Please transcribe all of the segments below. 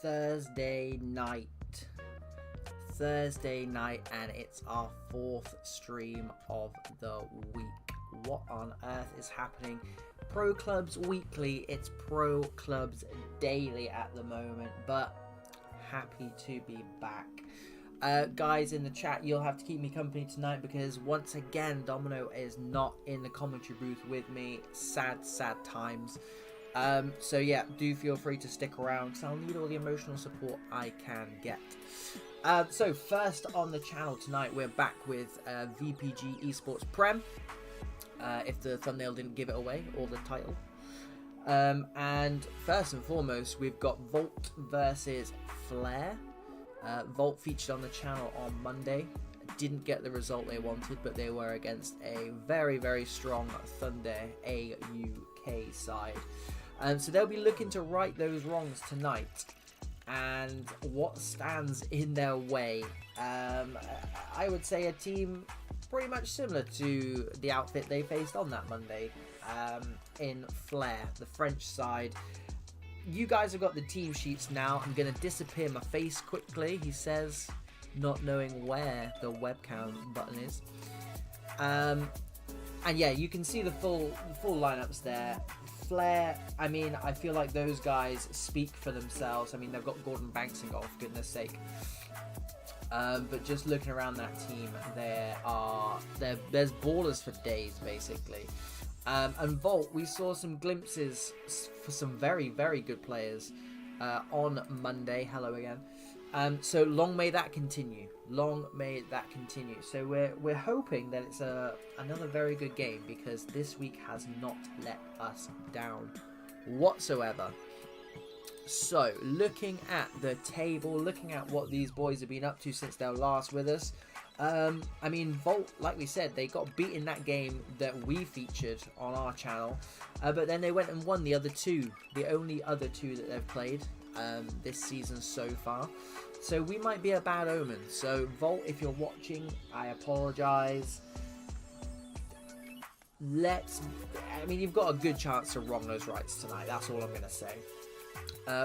Thursday night. And it's our 4th stream of the week. What on earth is happening? Pro Clubs Weekly, it's Pro Clubs Daily at the moment, but happy to be back. Guys in the chat, you'll have to keep me company tonight because once again Domino is not in the commentary booth with me. Sad times. So yeah, do feel free to stick around because I'll need all the emotional support I can get. So first on the channel tonight, we're back with VPG Esports Prem. If the thumbnail didn't give it away, or the title. And first and foremost, we've got Volt versus Flair. Volt featured on the channel on Monday. Didn't get the result they wanted, but they were against a very strong Thunder AUK side. So they'll be looking to right those wrongs tonight. And what stands in their way? I would say a team pretty much similar to the outfit they faced on that Monday in Flair, the French side. You guys have got the team sheets now. I'm going to disappear my face quickly, he says, not knowing where the webcam button is. And yeah, you can see the full lineups there. Flair, I mean, I feel like those guys speak for themselves. I mean, they've got Gordon Banks in goal, for goodness sake. But just looking around that team, there's ballers for days, basically. And Volt, we saw some glimpses for some very good players on Monday. Hello again. So long may that continue. Long may that continue. So we're hoping that it's another very good game, because this week has not let us down whatsoever. So looking at the table, looking at what these boys have been up to since they were last with us. I mean, Volt, like we said, they got beat in that game that we featured on our channel, but then they went and won the other two, the only other two that they've played this season so far. So we might be a bad omen. So Volt, if you're watching, I apologize. I mean, you've got a good chance to wrong those rights tonight. That's all I'm going to say.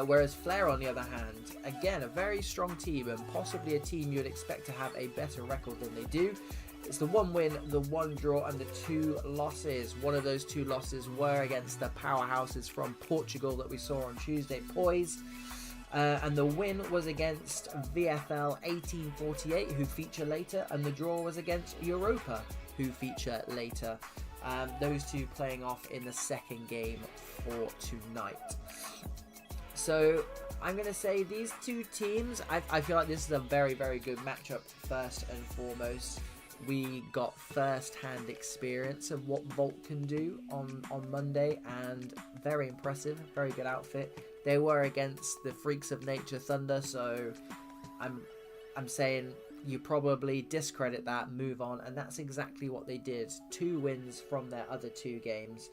Whereas Flair, on the other hand, again, a very strong team, and possibly a team you'd expect to have a better record than they do. It's the 1 win, the 1 draw, and the 2 losses. One of those 2 losses were against the powerhouses from Portugal that we saw on Tuesday, Poise. And the win was against VFL 1848, who feature later, and the draw was against Europa, who feature later. Those two playing off in the second game for tonight. So I'm going to say these two teams, I feel like this is a very good matchup first and foremost. We got first-hand experience of what Volt can do on Monday, and very impressive, very good outfit. They were against the Freaks of Nature Thunder, so I'm saying you probably discredit that, move on, and that's exactly what they did. 2 wins from their other 2 games.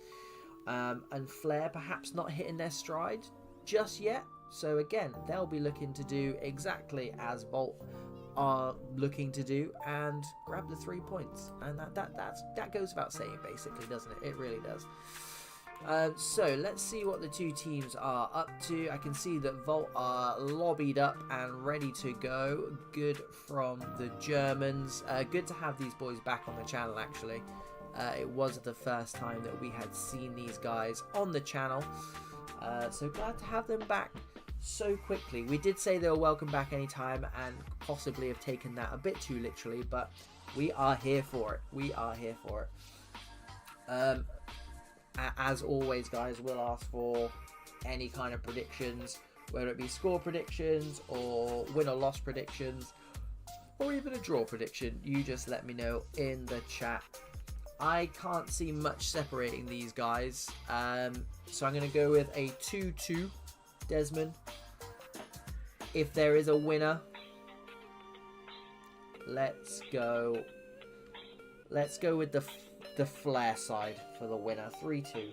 And Flair perhaps not hitting their stride just yet. So again, they'll be looking to do exactly as Volt are looking to do, and grab the 3 points. And that goes without saying, basically, doesn't it? It really does. So let's see what the 2 teams are up to. I can see that Volt are lobbied up and ready to go. Good from the Germans. Good to have these boys back on the channel, actually. It was the first time that we had seen these guys on the channel. So glad to have them back so quickly. We did say they were welcome back anytime, and possibly have taken that a bit too literally, but we are here for it. We are here for it. As always, guys, we'll ask for any kind of predictions, whether it be score predictions or win or loss predictions, or even a draw prediction. You just let me know in the chat. I can't see much separating these guys, so I'm going to go with a 2-2 Desmond. If there is a winner, let's go with the Flair side for the winner. 3-2.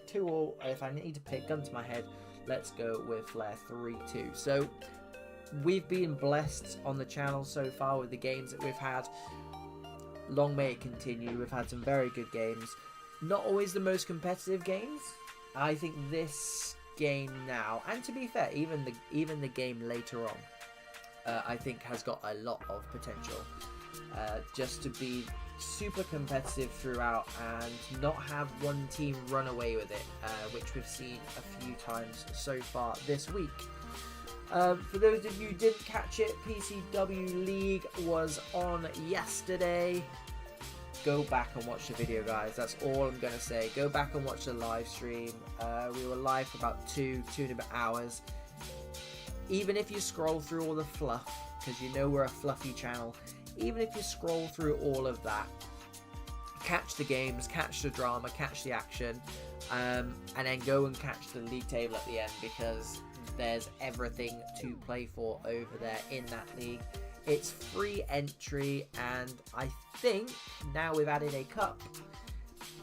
2-all. If I need to pick, gun to my head, let's go with Flair. 3-2. So we've been blessed on the channel so far with the games that we've had. Long may it continue. We've had some very good games. Not always the most competitive games. I think this game now, and to be fair, even the game later on, I think has got a lot of potential. Just to be super competitive throughout and not have one team run away with it, which we've seen a few times so far this week. For those of you who didn't catch it, PCW League was on yesterday. Go back and watch the video, guys. That's all I'm going to say. Go back and watch the live stream. We were live for about two and a bit hours. Even if you scroll through all the fluff, because you know we're a fluffy channel, even if you scroll through all of that, catch the games, catch the drama, catch the action, and then go and catch the league table at the end, because there's everything to play for over there in that league. It's free entry, and I think now we've added a cup,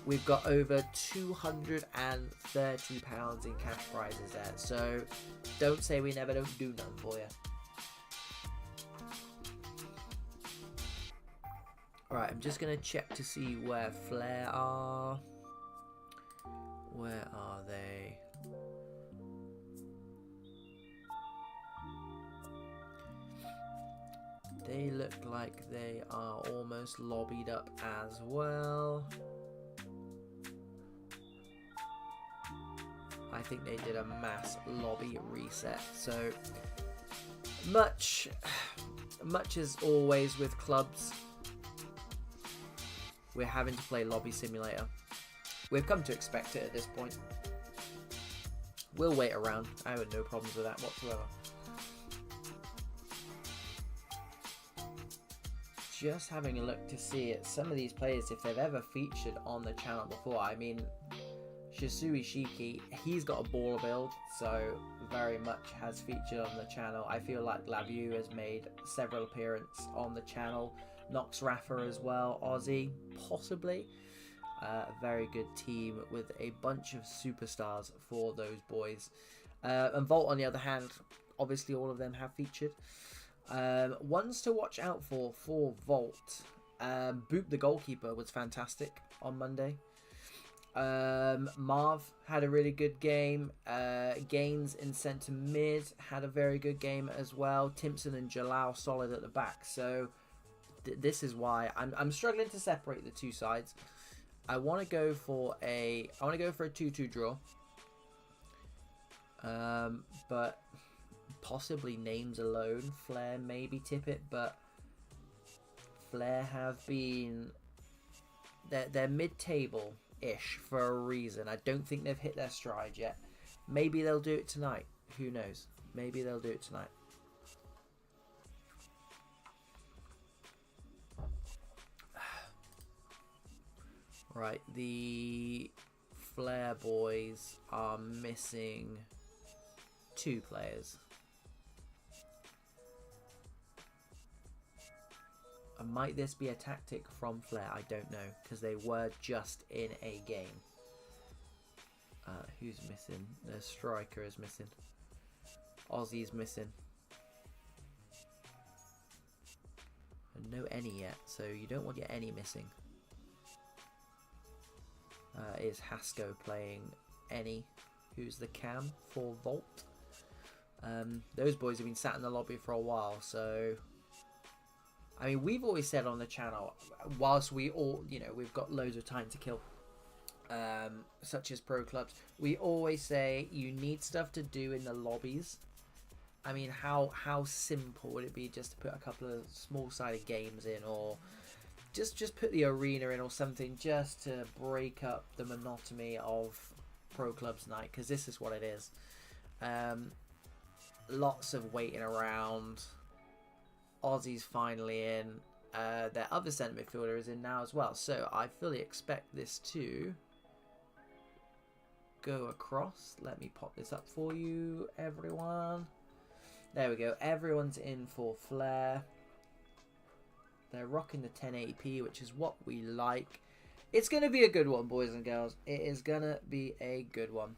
we've got over £230 in cash prizes there. So don't say we never don't do nothing for you. Alright, I'm just going to check to see where Flair are. Where are they? They look like they are almost lobbied up as well. I think they did a mass lobby reset. So much as always with clubs, we're having to play lobby simulator. We've come to expect it at this point. We'll wait around. I have no problems with that whatsoever. Just having a look to see at some of these players, if they've ever featured on the channel before. I mean, Shisui Shiki, he's got a baller build, so very much has featured on the channel. I feel like Lavu has made several appearances on the channel. Nox Rafa as well, Aussie, possibly. A very good team with a bunch of superstars for those boys. And Volt, on the other hand, obviously all of them have featured. Ones to watch out for Volt. Boop the goalkeeper was fantastic on Monday. Marv had a really good game. Gaines in centre mid had a very good game as well. Timpson and Jalal solid at the back. So this is why I'm struggling to separate the two sides. I want to go for a 2-2 draw. But possibly names alone, Flair maybe tip it, but Flair have been they're mid-table ish for a reason. I don't think they've hit their stride yet. Maybe they'll do it tonight. Who knows? Maybe they'll do it tonight. Right, the Flair boys are missing 2 players. And might this be a tactic from Flair? I don't know, because they were just in a game. Who's missing? The striker is missing. Aussie's missing. And no any yet, so you don't want your any missing. Is Hasco playing any? Who's the cam for Volt? Those boys have been sat in the lobby for a while, so I mean, we've always said on the channel, whilst we all, you know, we've got loads of time to kill, such as pro clubs, we always say you need stuff to do in the lobbies. I mean, how simple would it be just to put a couple of small-sided games in, or just put the arena in or something, just to break up the monotony of pro clubs night, because this is what it is. Lots of waiting around. Aussie's finally in. Their other centre midfielder is in now as well, so I fully expect this to go across. Let me pop this up for you, everyone. There we go. Everyone's in for Flair. They're rocking the 1080p, which is what we like. It's going to be a good one, boys and girls. It is going to be a good one.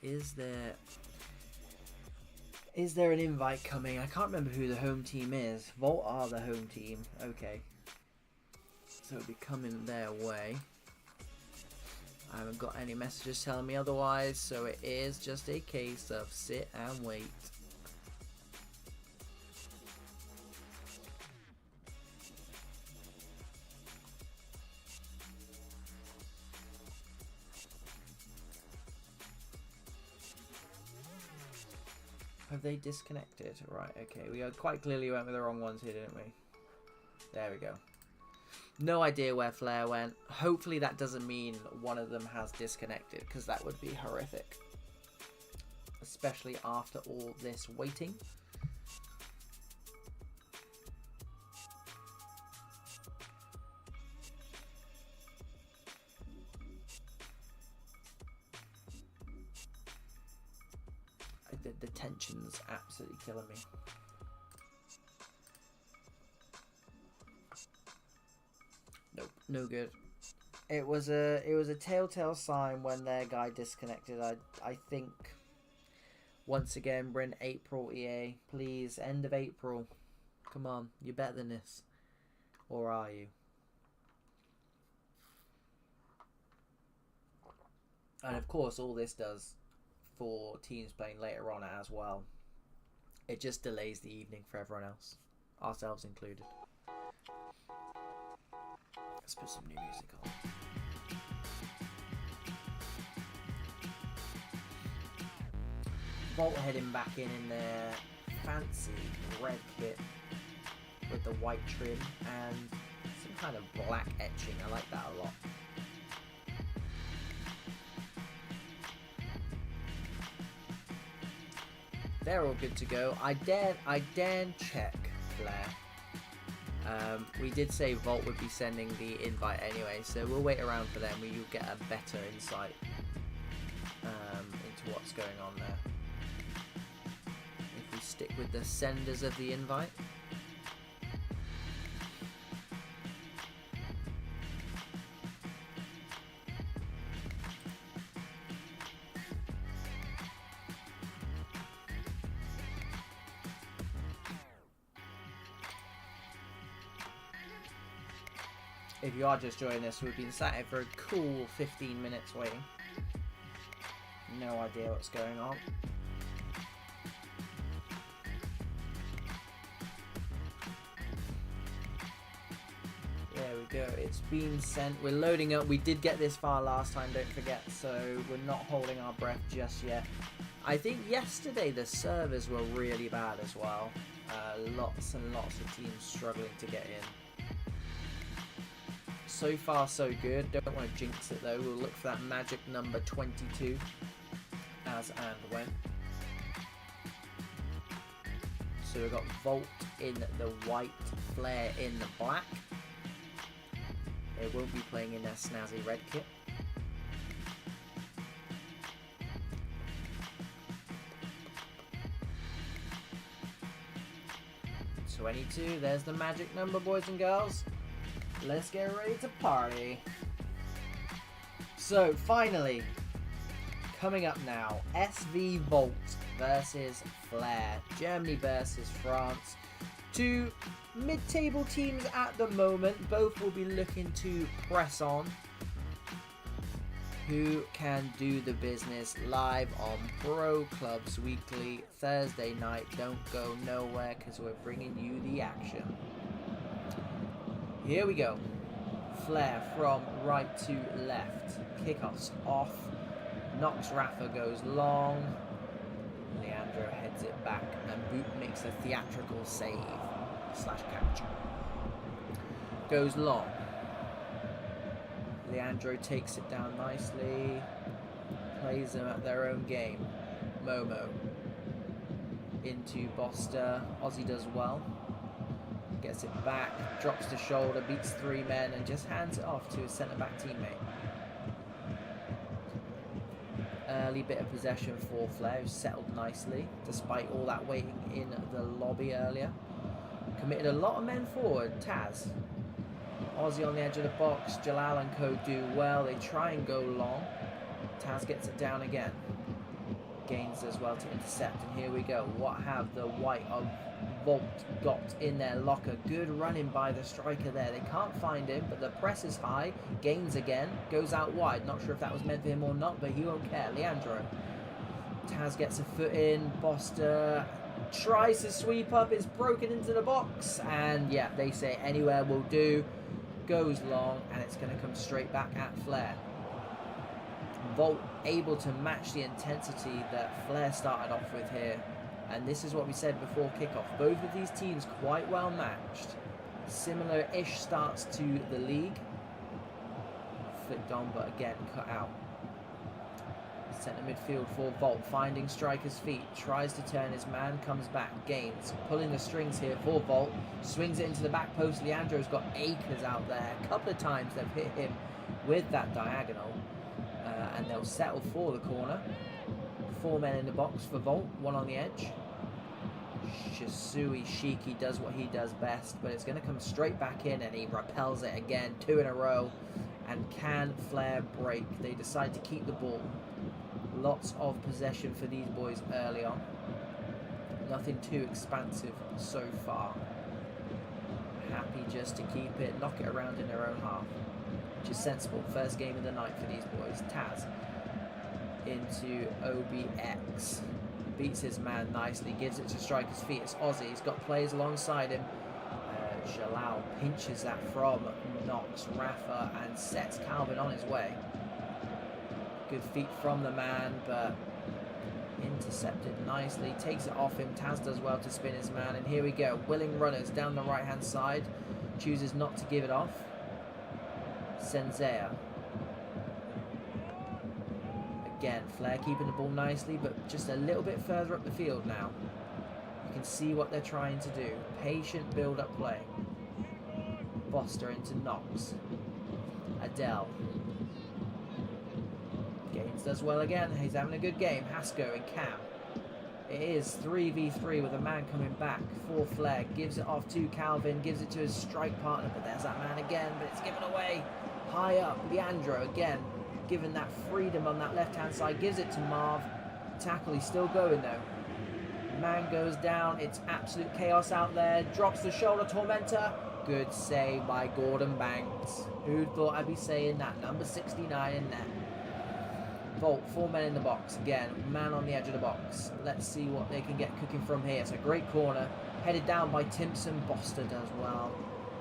Is there an invite coming? I can't remember who the home team is. Volt are the home team. Okay. So it'll be coming their way. I haven't got any messages telling me otherwise, so it is just a case of sit and wait. Have they disconnected? Right, okay. We quite clearly went with the wrong ones here, didn't we? There we go. No idea where Flair went. Hopefully that doesn't mean one of them has disconnected, because that would be horrific. Especially after all this waiting. The tension's absolutely killing me. Nope, no good. It was a telltale sign when their guy disconnected. I think once again we're in April, EA. Please, end of April. Come on, you're better than this. Or are you? And of course all this does for teams playing later on as well, it just delays the evening for everyone else, ourselves included. Let's put some new music on. Volt heading back in their fancy red kit with the white trim and some kind of black etching. I like that a lot. They're all good to go. I dare check Flair. We did say Volt would be sending the invite anyway, so we'll wait around for them. You'll get a better insight into what's going on there. If we stick with the senders of the invite. If you are just joining us, we've been sat here for a cool 15 minutes waiting. No idea what's going on. There we go, it's been sent. We're loading up. We did get this far last time, don't forget, so we're not holding our breath just yet. I think yesterday the servers were really bad as well. Lots and lots of teams struggling to get in. So far so good. Don't want to jinx it though. We'll look for that magic number 22 as and when. So we've got Volt in the white, Flair in the black. They won't be playing in their snazzy red kit. .22, there's the magic number, boys and girls. Let's get ready to party. So, finally, coming up now, SV Volt versus Flair. Germany versus France. Two mid-table teams at the moment. Both will be looking to press on. Who can do the business live on Pro Clubs Weekly Thursday night. Don't go nowhere because we're bringing you the action. Here we go. Flair from right to left. Kickoffs off. Nox Rafa goes long. Leandro heads it back. And Boot makes a theatrical save. Slash catch. Goes long. Leandro takes it down nicely. Plays them at their own game. Momo. Into Boster. Aussie does well. Gets it back, drops the shoulder, beats three men, and just hands it off to his centre-back teammate. Early bit of possession for Flair, who's settled nicely, despite all that waiting in the lobby earlier. Committed a lot of men forward. Taz. Aussie on the edge of the box. Jalal and co do well. They try and go long. Taz gets it down again. Gains as well to intercept, and here we go. What have the white of Volt got in their locker? Good running by the striker there. They can't find him, but the press is high. Gains again, goes out wide. Not sure if that was meant for him or not, but he won't care. Leandro. Taz gets a foot in. Boster tries to sweep up. It's broken into the box, and yeah, they say anywhere will do. Goes long, and it's going to come straight back at Flair. Volt able to match the intensity that Flair started off with here, and this is what we said before kickoff. Both of these teams quite well matched. Similar-ish starts to the league. Flicked on, but again cut out. Centre midfield for Volt, finding striker's feet, tries to turn his man, comes back, gains, pulling the strings here for Volt, swings it into the back post. Leandro's got acres out there. A couple of times they've hit him with that diagonal, and they'll settle for the corner. 4 men in the box for Volt, 1 on the edge. Shisui Shiki does what he does best, but it's going to come straight back in, and he repels it again, 2 in a row. And can Flair break? They decide to keep the ball. Lots of possession for these boys early on. Nothing too expansive so far. Happy just to keep it, knock it around in their own half, which is sensible. First game of the night for these boys. Taz into OBX. Beats his man nicely, gives it to striker's feet. It's Ozzy. He's got players alongside him. Jalal pinches that from Knox Rafa and sets Calvin on his way. Good feet from the man, but intercepted nicely. Takes it off him. Taz does well to spin his man, and here we go. Willing runners down the right hand side. Chooses not to give it off. Senzea. Again, Flair keeping the ball nicely, but just a little bit further up the field now. You can see what they're trying to do. Patient build-up play. Boster into Knox. Adele. Gaines does well again. He's having a good game. Hasko and Cam. It is 3v3 with a man coming back for Flair. Gives it off to Calvin. Gives it to his strike partner, but there's that man again, but it's given away. High up. Leandro again. Given that freedom on that left-hand side. Gives it to Marv. Tackle. He's still going though. Man goes down. It's absolute chaos out there. Drops the shoulder. Tormentor. Good save by Gordon Banks. Who thought I'd be saying that? Number 69 in net. Volt, 4 men in the box. Again, man on the edge of the box. Let's see what they can get cooking from here. It's a great corner. Headed down by Timpson. Boster does well.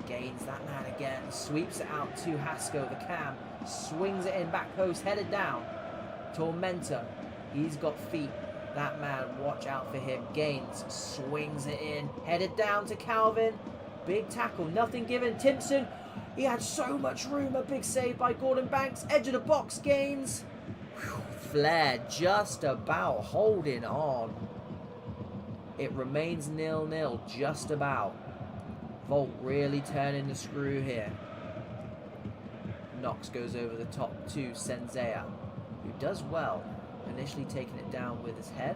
Gains that man again. Sweeps it out to Hasko. The Cam. Swings it in back post. Headed down. Tormentor. He's got feet. That man, watch out for him. Gains. Swings it in. Headed down to Calvin. Big tackle. Nothing given. Timpson. He had so much room. A big save by Gordon Banks. Edge of the box. Gains. Flair just about holding on. It remains 0-0, just about. Volt really turning the screw here. Knox goes over the top to Senzea, who does well, initially taking it down with his head.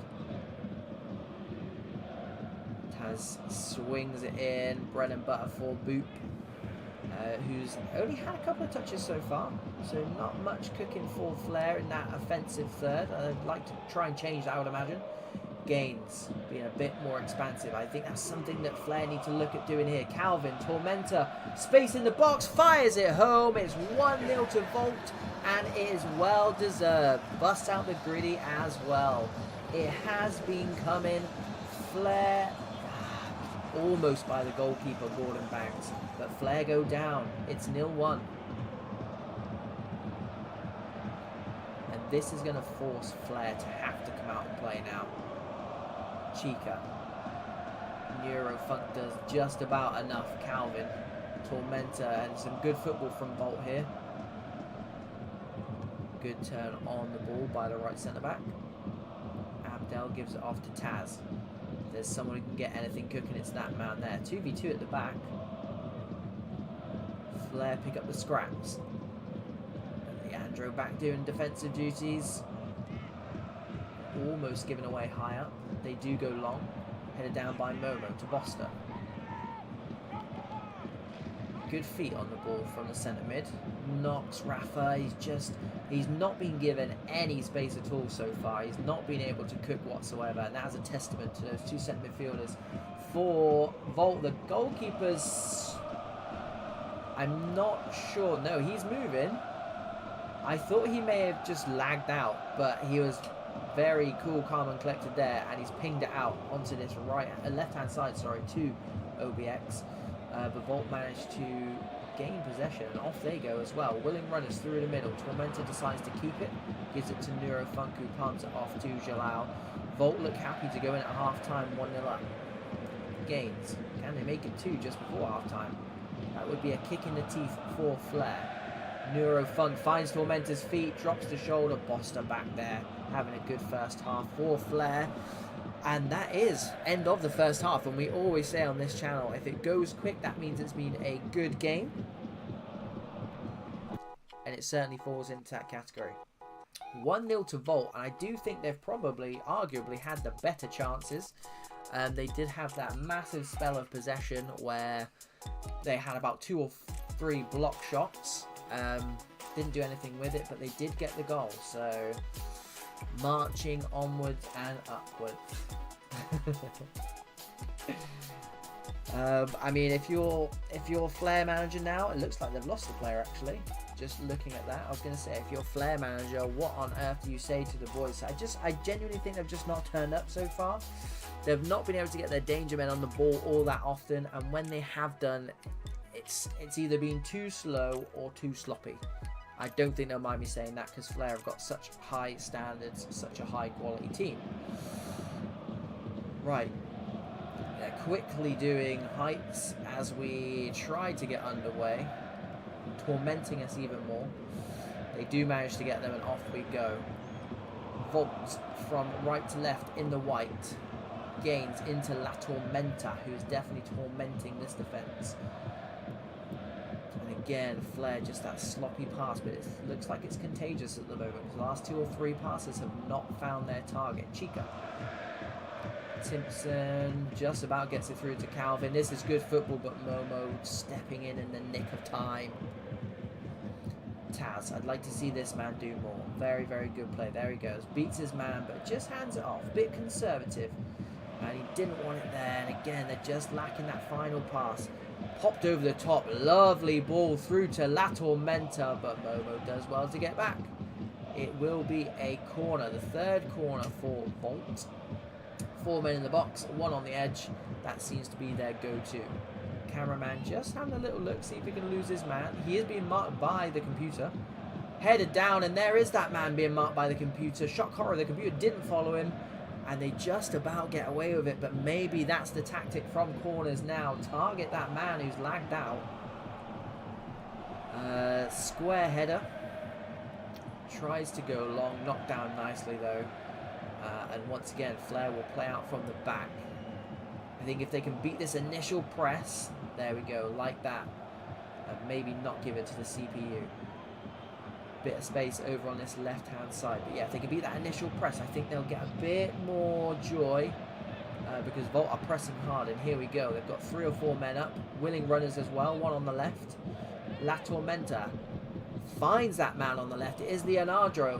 Taz swings it in, bread and butter for Boop. Who's only had a couple of touches so far, so not much cooking for Flair in that offensive third. I'd like to try and change that, I would imagine. Gains being a bit more expansive. I think that's something that Flair need to look at doing here. Calvin, Tormentor, space in the box, fires it home. It's 1-0 to Volt, and it is well deserved. Busts out the gritty as well. It has been coming. Flair almost by the goalkeeper, Gordon Banks, but Flair go down. It's 0-1. And this is going to force Flair to have to come out and play now. Chica. Neurofunk does just about enough. Calvin. Tormentor, and some good football from Volt here. Good turn on the ball by the right centre-back. Abdel gives it off to Taz. There's someone who can get anything cooking, it's that man there. 2v2 at the back. Flair pick up the scraps. And Leandro back doing defensive duties. Almost given away high up. They do go long. Headed down by Momo to Boster. good feet on the ball from the centre mid. Knocks Rafa. He's not been given any space at all so far. He's not been able to cook whatsoever, and that is a testament to those two centre midfielders. For Volt, the goalkeeper's, I'm not sure. No, he's moving. I thought he may have just lagged out, but he was very cool, calm and collected there, and he's pinged it out onto this left-hand side, sorry, to OBX. But Volt managed to gain possession, and off they go as well. Willing runners through the middle. Tormentor decides to keep it, gives it to Neurofunk, who palms it off to Jalal. Volt look happy to go in at half-time, 1-0 up. Gains. Can they make it 2 just before half-time? That would be a kick in the teeth for Flair. Neurofunk finds Tormentor's feet, drops the shoulder, Boster back there, having a good first half for Flair. And that is end of the first half. And we always say on this channel, if it goes quick, that means it's been a good game. And it certainly falls into that category. 1-0 to Volt, and I do think they've probably, arguably, had the better chances. They did have that massive spell of possession where they had about 2 or 3 block shots. Didn't do anything with it, but they did get the goal. So marching onwards and upwards. I mean, if you're Flair manager now, it looks like they've lost the player actually. Just looking at that, I was going to say, if you're Flair manager, what on earth do you say to the boys? I genuinely think they've just not turned up so far. They've not been able to get their danger men on the ball all that often, and when they have done, it's either been too slow or too sloppy. I don't think they'll mind me saying that, because Flair have got such high standards, such a high quality team. Right. They're quickly doing heights as we try to get underway, tormenting us even more. They do manage to get them, and off we go. Volt from right to left in the white. Gains into La Tormenta, who is definitely tormenting this defence. Again, Flair, just that sloppy pass, but it looks like it's contagious at the moment. The last 2 or 3 passes have not found their target. Chica. Timpson just about gets it through to Calvin. This is good football, but Momo stepping in the nick of time. Taz, I'd like to see this man do more. Very, very good play. There he goes. Beats his man, but just hands it off. Bit conservative. And he didn't want it there. And again, they're just lacking that final pass. Popped over the top, lovely ball through to La Tormenta, but Momo does well to get back. It will be a corner, the 3rd corner for Volt. 4 men in the box, 1 on the edge. That seems to be their go-to. Cameraman just having a little look, see if he can lose his man. He is being marked by the computer. Headed down, and there is that man being marked by the computer. Shock horror, the computer didn't follow him. And they just about get away with it, but maybe that's the tactic from corners now. Target that man who's lagged out. Square header. Tries to go long, knocked down nicely though. And once again, Flair will play out from the back. I think if they can beat this initial press, there we go, like that. And maybe not give it to the CPU. Bit of space over on this left-hand side. But yeah, if they can beat that initial press, I think they'll get a bit more joy because Volt are pressing hard. And here we go. They've got 3 or 4 men up. Willing runners as well. 1 on the left. La Tormenta finds that man on the left. It is Leonardo.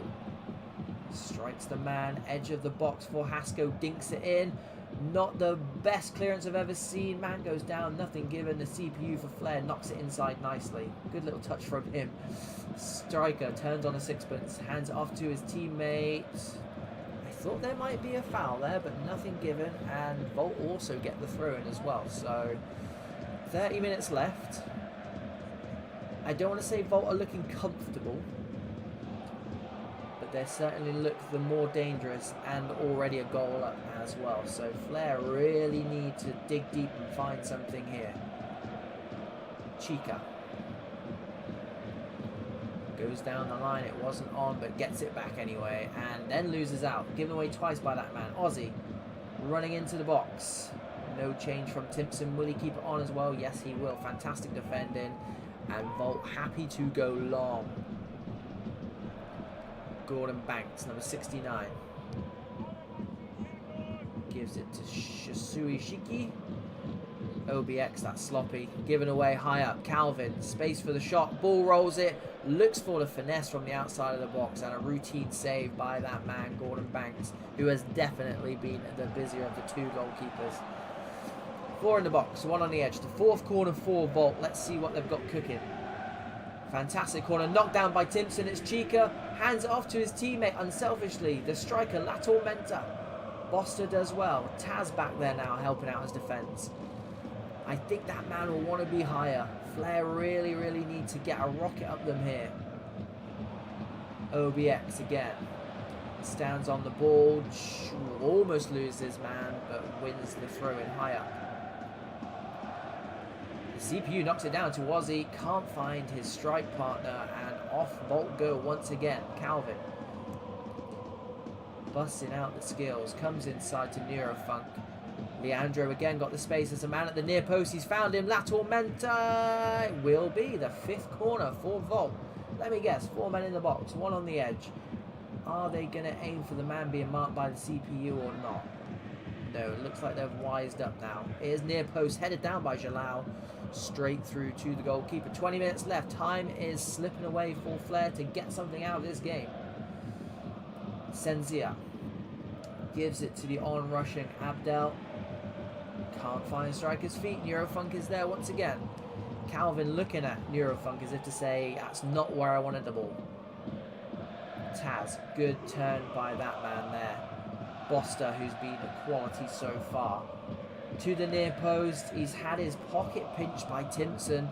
Strikes the man. Edge of the box for Hasko. Dinks it in. Not the best clearance I've ever seen. Man goes down. Nothing given. The CPU for Flair knocks it inside nicely. Good little touch from him. Striker turns on a sixpence, hands it off to his teammate. I thought there might be a foul there, but nothing given, and Volt also get the throw in as well. So 30 minutes left. I don't want to say Volt are looking comfortable, but they certainly look the more dangerous, and already a goal up as well. So Flair really need to dig deep and find something here. Chica goes down the line, it wasn't on, but gets it back anyway, and then loses out. Given away twice by that man. Ozzy running into the box. No change from Timpson. Will he keep it on as well? Yes, he will. Fantastic defending. And Volt happy to go long. Gordon Banks, number 69. Gives it to Shisui Shiki. OBX, that's sloppy. Given away high up. Calvin, space for the shot. Ball rolls it. Looks for the finesse from the outside of the box. And a routine save by that man, Gordon Banks, who has definitely been the busier of the two goalkeepers. 4 in the box, 1 on the edge. The fourth corner for Volt. Let's see what they've got cooking. Fantastic corner. Knocked down by Timpson. It's Chica. Hands it off to his teammate unselfishly. The striker, La Tormenta. Boster does well. Taz back there now helping out his defence. I think that man will want to be higher. Flair really need to get a rocket up them here. OBX again. Stands on the ball. Almost loses man, but wins the throw in high up. The CPU knocks it down to Wazzy. Can't find his strike partner, and off Volt go once again. Calvin. Busting out the skills. Comes inside to Neurofunk. Leandro again got the space. There's a man at the near post. He's found him. La Tormenta. It will be the 5th corner for Volt. Let me guess. 4 men in the box. 1 on the edge. Are they going to aim for the man being marked by the CPU or not? No, it looks like they've wised up now. It is near post. Headed down by Jalal. Straight through to the goalkeeper. 20 minutes left. Time is slipping away for Flair to get something out of this game. Senzia gives it to the on-rushing Abdel. Can't find striker's feet. Neurofunk is there once again. Calvin looking at Neurofunk as if to say, that's not where I wanted the ball. Taz, good turn by that man there. Boster, who's been a quality so far. To the near post. He's had his pocket pinched by Timpson.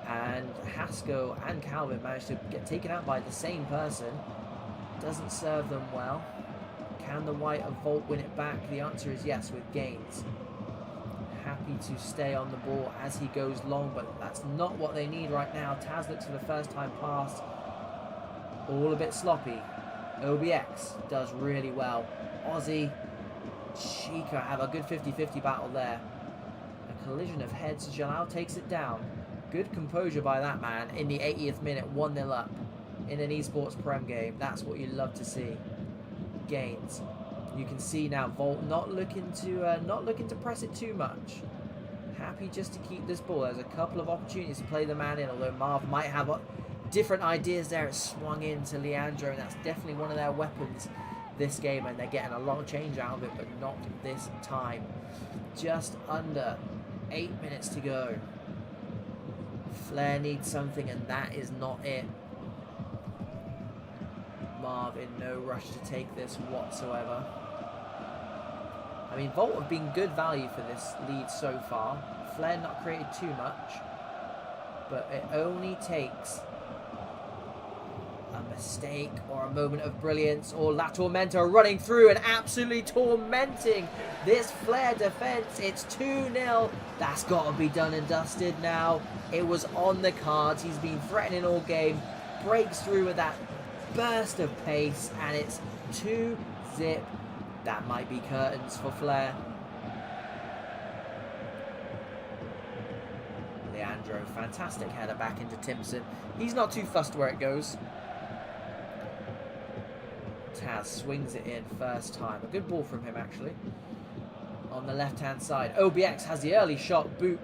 And Haskell and Calvin managed to get taken out by the same person. Doesn't serve them well. Can the White of Volt win it back? The answer is yes with Gaines. Happy to stay on the ball as he goes long, but that's not what they need right now. Taz looks for the first time pass. All a bit sloppy. OBX does really well. Aussie, Chica have a good 50-50 battle there. A collision of heads. Jalal takes it down. Good composure by that man in the 80th minute. 1-0 up in an esports prem game. That's what you love to see. Gains. You can see now Volt not looking to press it too much. Happy just to keep this ball. There's a couple of opportunities to play the man in, although Marv might have different ideas there. It swung into Leandro, and that's definitely one of their weapons this game, and they're getting a lot of change out of it, but not this time. Just under 8 minutes to go. Flair needs something, and that is not it. Marv in no rush to take this whatsoever. I mean, Volt have been good value for this lead so far. Flair not created too much, but it only takes a mistake or a moment of brilliance, or La Tormenta running through and absolutely tormenting this Flair defense. It's 2-0. That's got to be done and dusted now. It was on the cards. He's been threatening all game. Breaks through with that burst of pace, and it's 2-0. That might be curtains for Flair. Leandro, fantastic header back into Timpson. He's not too fussed where it goes. Taz swings it in first time. A good ball from him, actually. On the left-hand side. OBX has the early shot. Boop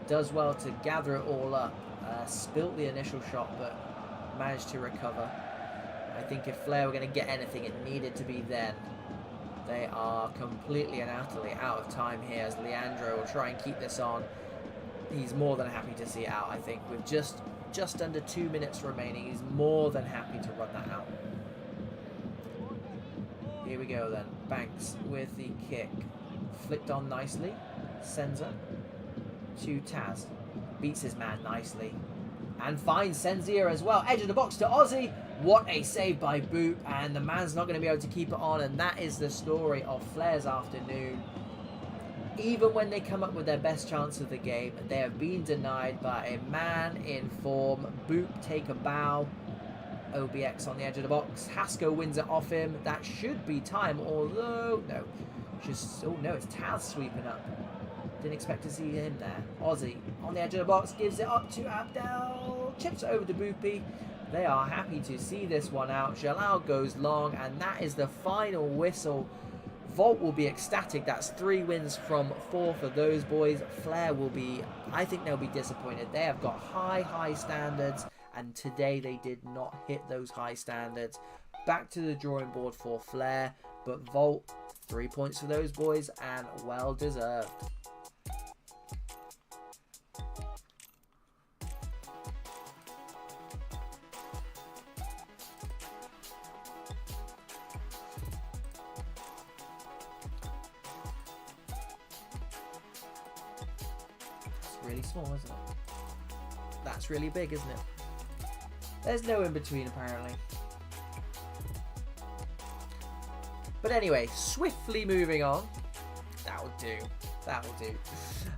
does well to gather it all up. Spilt the initial shot, but managed to recover. I think if Flair were going to get anything, it needed to be then. They are completely and utterly out of time here, as Leandro will try and keep this on. He's more than happy to see it out, I think. With just under 2 minutes remaining, he's more than happy to run that out. Here we go then. Banks with the kick. Flicked on nicely. Senza to Taz. Beats his man nicely. And finds Senzia as well. Edge of the box to Aussie. What a save by Boop. And the man's not going to be able to keep it on. And that is the story of Flair's afternoon. Even when they come up with their best chance of the game, they have been denied by a man in form. Boop take a bow. OBX on the edge of the box. Haskell wins it off him. That should be time, although no. Oh no, it's Taz sweeping up. Didn't expect to see him there. Aussie on the edge of the box, gives it up to Abdel. Chips it over to Boopy. They are happy to see this one out. Jalal goes long, and that is the final whistle Volt will be ecstatic. That's 3 wins from 4 for those boys. Flair will be, I think they'll be disappointed. They have got high standards, and today they did not hit those high standards. Back to the drawing board for Flair, but Volt, 3 points for those boys, and well deserved. Really small, isn't it? That's really big, isn't it? There's no in between, apparently. But anyway, swiftly moving on. That'll do. That'll do.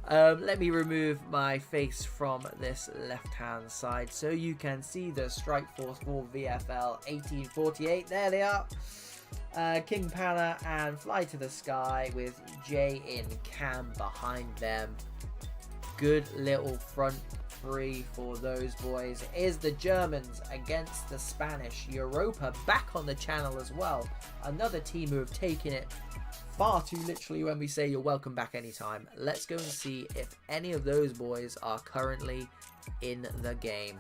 Let me remove my face from this left-hand side so you can see the strike force for VFL 1848. There they are. King Pana and Fly to the Sky with Jay in cam behind them. Good little front 3 for those boys. Is the Germans against the Spanish. Europa back on the channel as well. Another team who have taken it far too literally when we say you're welcome back anytime. Let's go and see if any of those boys are currently in the game.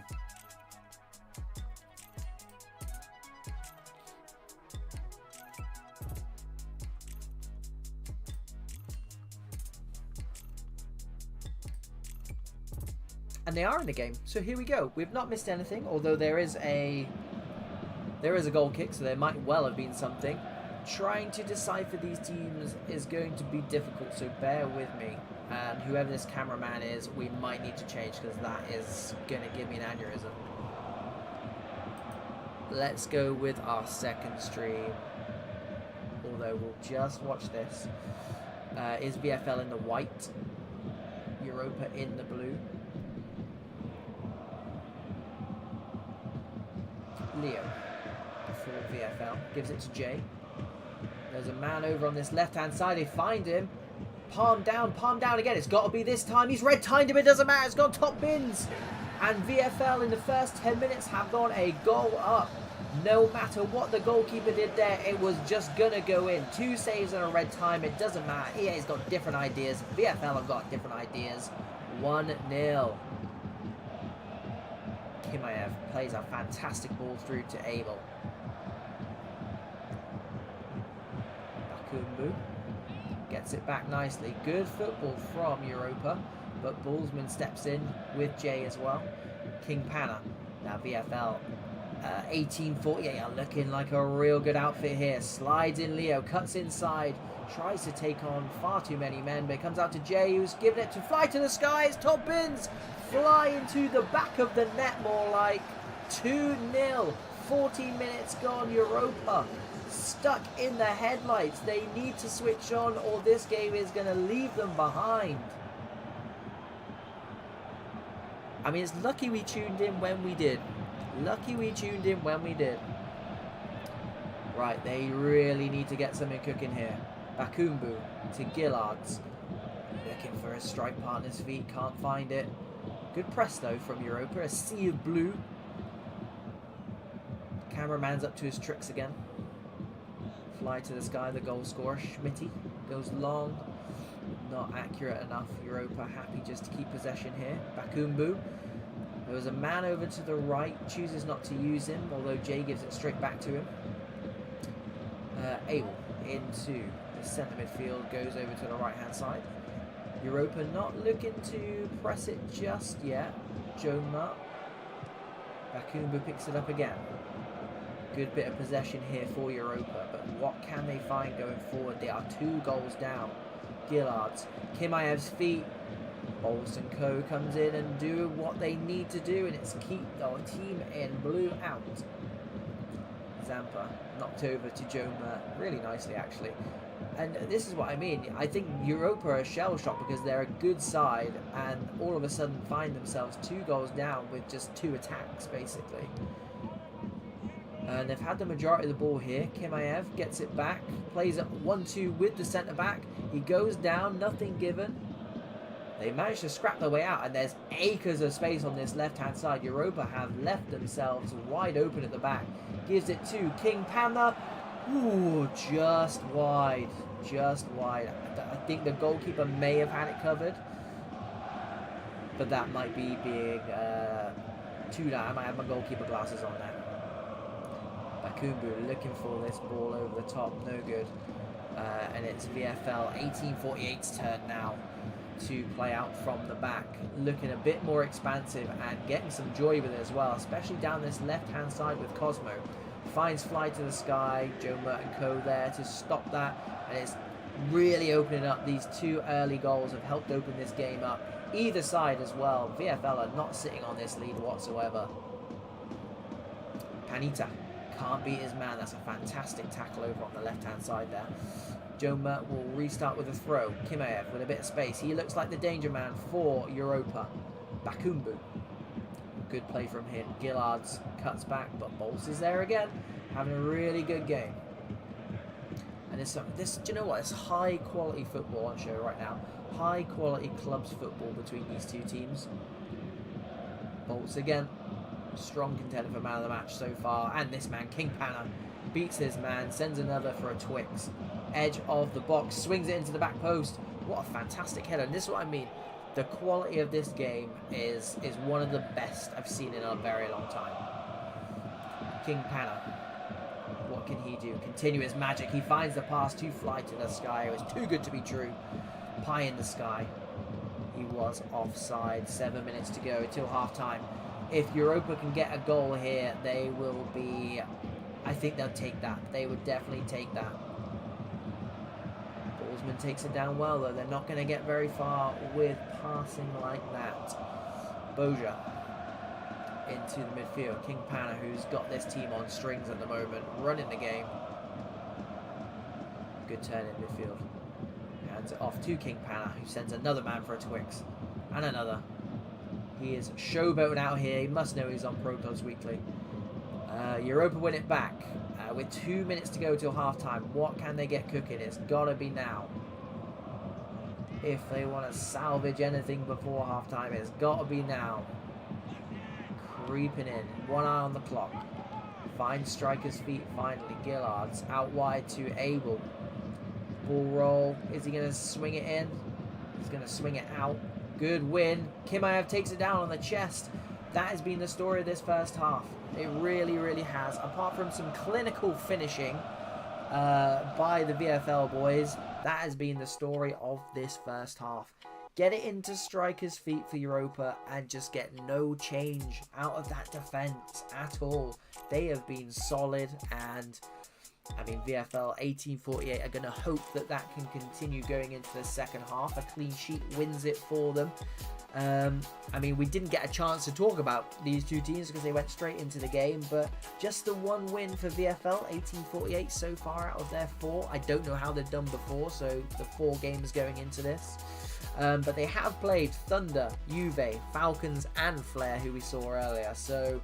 And they are in the game, so here we go. We've not missed anything, although there is a goal kick, so there might well have been something. Trying to decipher these teams is going to be difficult, so bear with me. And whoever this cameraman is, we might need to change, because that is going to give me an aneurysm. Let's go with our second stream, although we'll just watch this. Is VFL in the white, Europa in the blue. Leo for VFL gives it to Jay. There's a man over on this left hand side. They find him. Palm down again. It's got to be this time. He's red timed him. It doesn't matter. It's gone top bins. And VFL in the first 10 minutes have gone a goal up. No matter what the goalkeeper did there, it was just gonna go in. 2 saves and a red time. It doesn't matter. EA's got different ideas. VFL have got different ideas. 1-0. Kimaev plays a fantastic ball through to Abel. Bakumbu gets it back nicely. Good football from Europa, but Ballsman steps in with Jay as well. King Pana. Now VFL 1848 are looking like a real good outfit here. Slides in Leo, cuts inside, tries to take on far too many men, but it comes out to Jay, who's given it to Fly to the Sky. It's top bins. Fly into the back of the net, more like. 2-0. 14 minutes gone. Europa stuck in the headlights. They need to switch on, or this game is going to leave them behind. I mean, it's lucky we tuned in when we did. Lucky we tuned in when we did. Right, they really need to get something cooking here. Bakumbu to Gillards. Looking for a strike partner's feet. Can't find it. Good press, though, from Europa. A sea of blue. Cameraman's up to his tricks again. Fly to the Sky, the goal scorer. Schmitty goes long. Not accurate enough. Europa happy just to keep possession here. Bakumbu. There was a man over to the right. Chooses not to use him, although Jay gives it straight back to him. Abel into the centre midfield. Goes over to the right-hand side. Europa not looking to press it just yet. Joma. Bakumbu picks it up again. Good bit of possession here for Europa, but what can they find going forward? They are 2 goals down. Gillards. Kimaev's feet. Bolts and Co comes in and do what they need to do, and it's keep the team in blue out. Zampa knocked over to Joma really nicely, actually. And this is what I mean. I think Europa are shell-shocked because they're a good side and all of a sudden find themselves 2 goals down with just 2 attacks, basically. And they've had the majority of the ball here. Kimaev gets it back, plays it 1-2 with the centre-back. He goes down, nothing given. They managed to scrap their way out, and there's acres of space on this left-hand side. Europa have left themselves wide open at the back. Gives it to King Pana. Ooh, just wide. Just wide. I think the goalkeeper may have had it covered. But that might be being too down. I might have my goalkeeper glasses on now. Bakumbu looking for this ball over the top. No good. And it's VFL 1848's turn now to play out from the back, looking a bit more expansive and getting some joy with it as well, especially down this left-hand side with Cosmo. Finds fly to the sky, Joe Merton Co there to stop that, and it's really opening up. These two early goals have helped open this game up. Either side as well. VFL are not sitting on this lead whatsoever. Panita can't beat his man. That's a fantastic tackle over on the left-hand side there. Joe Mert will restart with a throw. Kimaev with a bit of space. He looks like the danger man for Europa. Bakumbu. Good play from him. Gillards cuts back, but Bolts is there again. Having a really good game. And this, do you know what? It's high-quality football on show right now. High-quality clubs football between these two teams. Bolts again. Strong contender for man of the match so far. And this man, King Panna, beats his man, sends another for a Twix. Edge of the box, swings it into the back post. What a fantastic header. And this is what I mean. The quality of this game is one of the best I've seen in a very long time. King Panna. What can he do? Continue his magic. He finds the pass to fly to the sky. It was too good to be true. Pie in the sky. He was offside. 7 minutes to go until half-time. If Europa can get a goal here, they will be... I think they'll take that. They would definitely take that. Ballsman takes it down well, though. They're not going to get very far with passing like that. Boja into the midfield. King Panna, who's got this team on strings at the moment, running the game. Good turn in midfield. Hands it off to King Panna, who sends another man for a Twix. And another. He is showboating out here. He must know he's on Pro Clubs Weekly. Europa win it back. With 2 minutes to go till half-time. What can they get cooking? It's got to be now. If they want to salvage anything before half-time, it's got to be now. Creeping in. One eye on the clock. Finds striker's feet finally. Gillards out wide to Abel. Ball roll. Is he going to swing it in? He's going to swing it out. Good win. Kimaev takes it down on the chest. That has been the story of this first half. It really, really has. Apart from some clinical finishing by the VFL boys, that has been the story of this first half. Get it into strikers' feet for Europa and just get no change out of that defence at all. They have been solid, and I mean, VFL 1848 are going to hope that that can continue going into the second half. A clean sheet wins it for them. I mean, we didn't get a chance to talk about these two teams because they went straight into the game, but just the one win for VFL 1848 so far out of their 4. I don't know how they've done before, so the 4 games going into this. But they have played Thunder, Juve, Falcons and Flair, who we saw earlier, so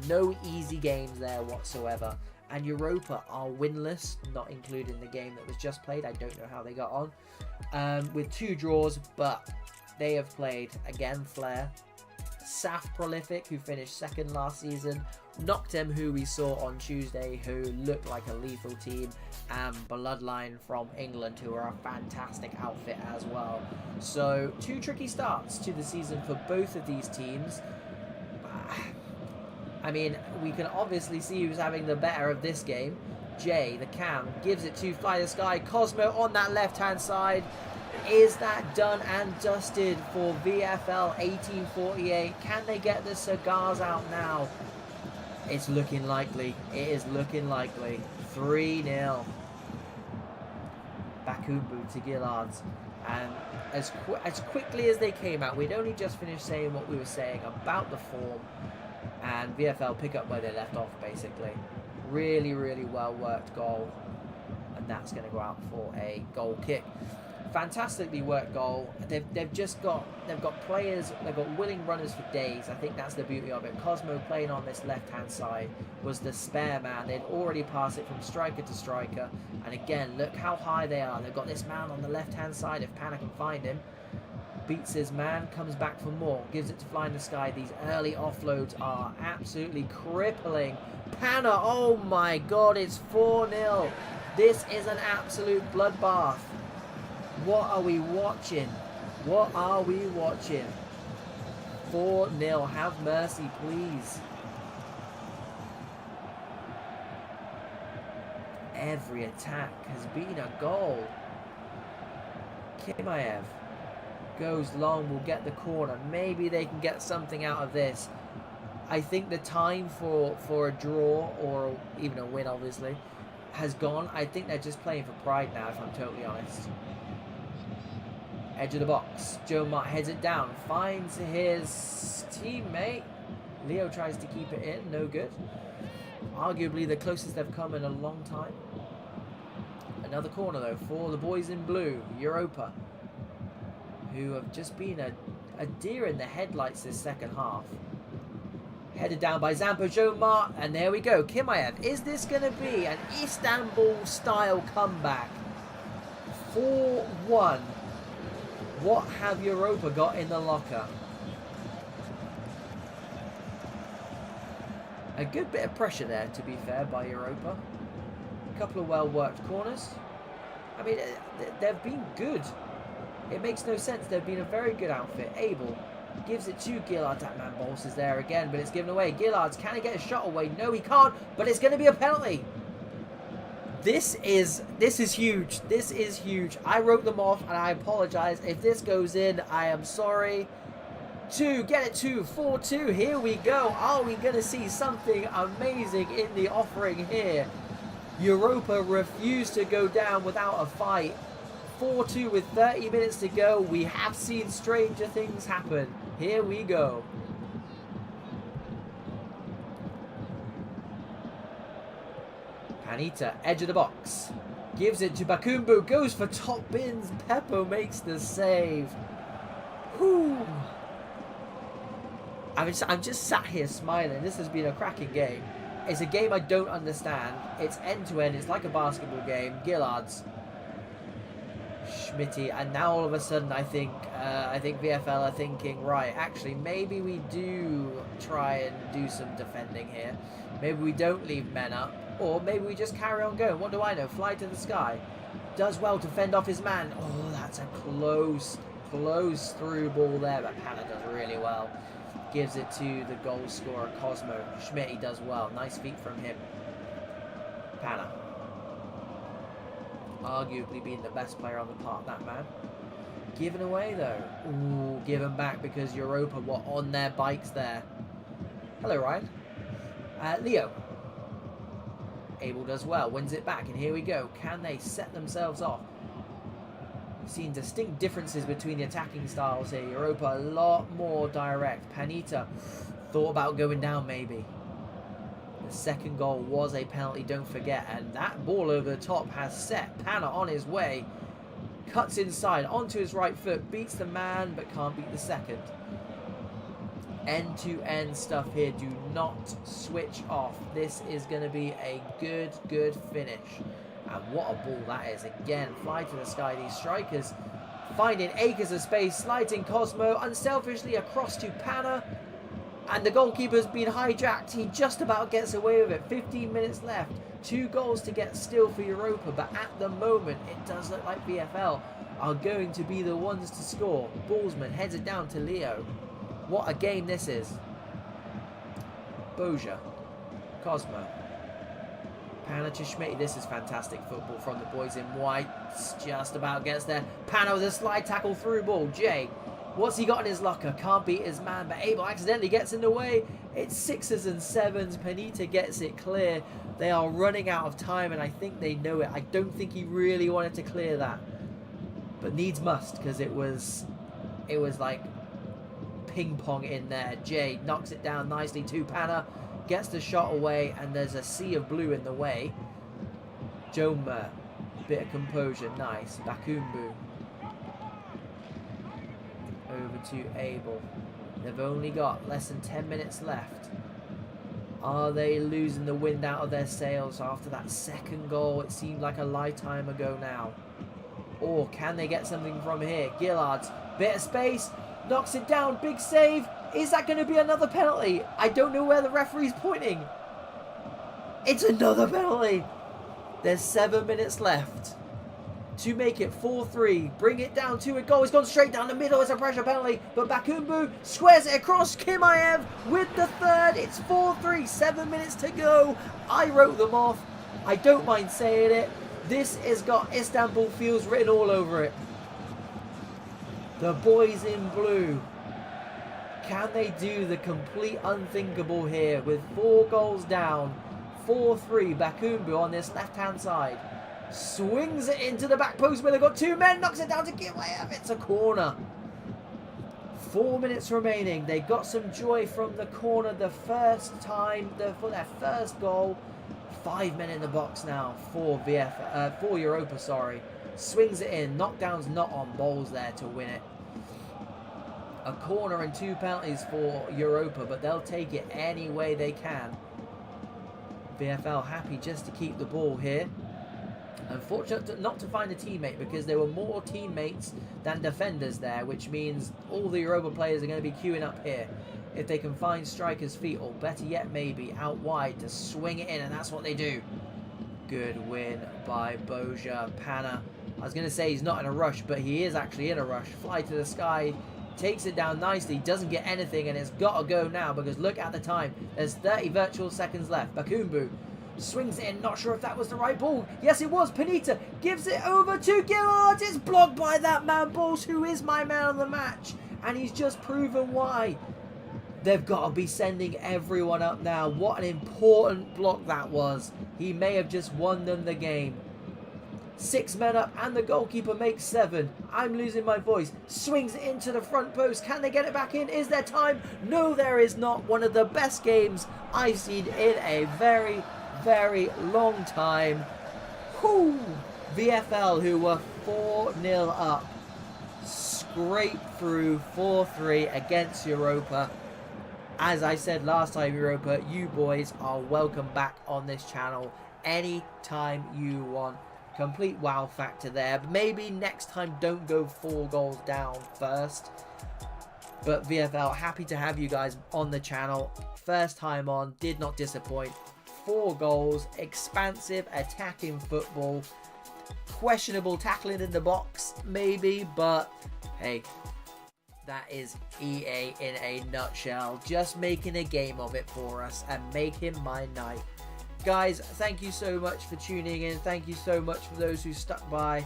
no easy games there whatsoever. And Europa are winless, not including the game that was just played. I don't know how they got on. With 2 draws, but they have played, again, Flair, Saf Prolific, who finished 2nd last season, Noctem, who we saw on Tuesday, who looked like a lethal team, and Bloodline from England, who are a fantastic outfit as well. So, 2 tricky starts to the season for both of these teams. I mean, we can obviously see who's having the better of this game. Jay, the cam, gives it to Fly the Sky. Cosmo on that left-hand side. Is that done and dusted for VFL 1848? Can they get the cigars out now? It's looking likely. It is looking likely. 3-0. Bakumbu to Gillards. And as quickly as they came out, we'd only just finished saying what we were saying about the form. And VFL pick up where they left off, basically. Really, really well worked goal. And that's going to go out for a goal kick. Fantastically worked goal. They've got players, they've got willing runners for days. I think that's the beauty of it. Cosmo playing on this left-hand side was the spare man. They'd already passed it from striker to striker. And again, look how high they are. They've got this man on the left-hand side if Panna can find him. Beats his man, comes back for more, gives it to Fly in the Sky. These early offloads are absolutely crippling. Panna, oh my god, it's 4-0. This is an absolute bloodbath. What are we watching? What are we watching? 4-0, have mercy, please. Every attack has been a goal. Kimaev goes long, will get the corner. Maybe they can get something out of this. I think the time for a draw or even a win, obviously, has gone. I think they're just playing for pride now, if I'm totally honest. Edge of the box. Joe Mart heads it down. Finds his teammate. Leo tries to keep it in. No good. Arguably the closest they've come in a long time. Another corner, though, for the boys in blue. Europa, who have just been a deer in the headlights this second half. Headed down by Zampo Joe Mart. And there we go. Kimaev. Is this going to be an Istanbul-style comeback? 4-1. What have Europa got in the locker? A good bit of pressure there, to be fair, by Europa. A couple of well-worked corners. I mean, they've been good. It makes no sense. They've been a very good outfit. Abel gives it to Gillard. That man Bols is there again, but it's given away. Gillards, can he get a shot away? No, he can't, but it's going to be a penalty. This is huge. This is huge. I wrote them off, and I apologize. If this goes in, I am sorry. 2, get it to 4-2. Here we go. Are we going to see something amazing in the offering here? Europa refused to go down without a fight. 4-2 with 30 minutes to go. We have seen stranger things happen. Here we go. Panita, edge of the box. Gives it to Bakumbu. Goes for top bins. Peppo makes the save. Whew. I'm just sat here smiling. This has been a cracking game. It's a game I don't understand. It's end-to-end. It's like a basketball game. Gillards. Schmitty. And now all of a sudden I think VFL are thinking, right, actually, maybe we do try and do some defending here. Maybe we don't leave men up. Or maybe we just carry on going. What do I know? Fly to the sky. Does well to fend off his man. Oh, that's a close through ball there. But Panna does really well. Gives it to the goal scorer, Cosmo. Schmitty does well. Nice feet from him. Panna. Arguably being the best player on the park, that man. Given away, though. Ooh, given back because Europa were on their bikes there. Hello, Ryan. Leo. Abel does well, wins it back, and here we go. Can they set themselves off? We've seen distinct differences between the attacking styles here. Europa a lot more direct. Panita thought about going down maybe. The second goal was a penalty, don't forget, and that ball over the top has set Panna on his way. Cuts inside onto his right foot, beats the man but can't beat the second. End-to-end stuff here. Do not switch off. This is going to be a good finish. And what a ball that is. Again, fly to the sky. These strikers finding acres of space. Slides in Cosmo unselfishly across to Panna. And the goalkeeper's been hijacked. He just about gets away with it. 15 minutes left. 2 goals to get still for Europa. But at the moment, it does look like VFL are going to be the ones to score. Ballsman heads it down to Leo. What a game this is. Boja. Cosmo. Panna to Schmitty. This is fantastic football from the boys in white. Just about gets there. Panna with a slide tackle through ball. Jay. What's he got in his locker? Can't beat his man, but Abel accidentally gets in the way. It's 6s and 7s. Panita gets it clear. They are running out of time, and I think they know it. I don't think he really wanted to clear that. But needs must, because it was like ping pong in there. Jay knocks it down nicely to Panna, gets the shot away, and there's a sea of blue in the way. Joma, bit of composure, nice. Bakumbu over to Abel. They've only got less than 10 minutes left. Are they losing the wind out of their sails after that second goal? It seemed like a lifetime ago now. Or can they get something from here? Gillards Bit of space, knocks it down, big save. Is that going to be another penalty? I don't know where the referee's pointing. It's another penalty. There's 7 minutes left to make it 4-3. Bring it down to a goal. It's gone straight down the middle. It's a pressure penalty. But Bakumbu squares it across. Kimaev with the third. It's 4-3. 7 minutes to go. I wrote them off. I don't mind saying it. This has got Istanbul Fields written all over it. The boys in blue. Can they do the complete unthinkable here with 4 goals down? 4-3. Bakumbu on this left-hand side. Swings it into the back post where they've got 2 men. Knocks it down to Kimaev. It's a corner. 4 minutes remaining. They got some joy from the corner the first time for their first goal. 5 men in the box now for Europa, sorry. Swings it in. Knockdown's not on. Bowls there to win it. A corner and 2 penalties for Europa, but they'll take it any way they can. VFL happy just to keep the ball here. Unfortunate not to find a teammate because there were more teammates than defenders there, which means all the Europa players are going to be queuing up here. If they can find strikers' feet, or better yet maybe out wide to swing it in, and that's what they do. Good win by Boja Pana. I was going to say he's not in a rush, but he is actually in a rush. Fly to the sky, takes it down nicely, doesn't get anything, and it's got to go now because look at the time. There's 30 virtual seconds left. Bakumbu swings it in, not sure if that was the right ball. Yes, it was. Panita gives it over to Gillard. It's blocked by that man, Balls, who is my man of the match, and he's just proven why. They've got to be sending everyone up now. What an important block that was. He may have just won them the game. 6 men up and the goalkeeper makes 7. I'm losing my voice. Swings it into the front post. Can they get it back in? Is there time? No, there is not. One of the best games I've seen in a very, very long time. Whew. VFL, who were 4-0 up, scrape through 4-3 against Europa. As I said last time, Europa, you boys are welcome back on this channel anytime you want. Complete wow factor there. Maybe next time don't go 4 goals down first. But VFL, happy to have you guys on the channel. First time on, did not disappoint. 4 goals, expansive attacking football. Questionable tackling in the box, maybe, but hey, that is EA in a nutshell. Just making a game of it for us and making my night. Guys, thank you so much for tuning in. Thank you so much for those who stuck by.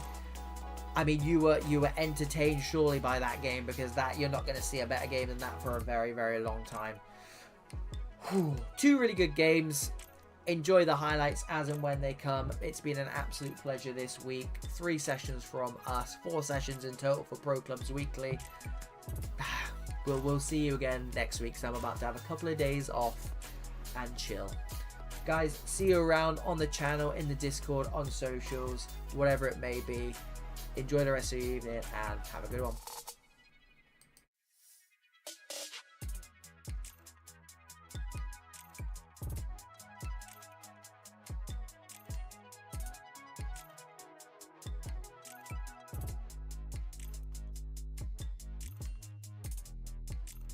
I mean, you were entertained surely by that game, because that you're not going to see a better game than that for a very, very long time. Whew. 2 really good games. Enjoy the highlights as and when they come. It's been an absolute pleasure this week. 3 sessions from us, 4 sessions in total for Pro Clubs Weekly. We'll see you again next week, so I'm about to have a couple of days off and chill. Guys, see you around on the channel, in the Discord, on socials, whatever it may be. Enjoy the rest of your evening and have a good one.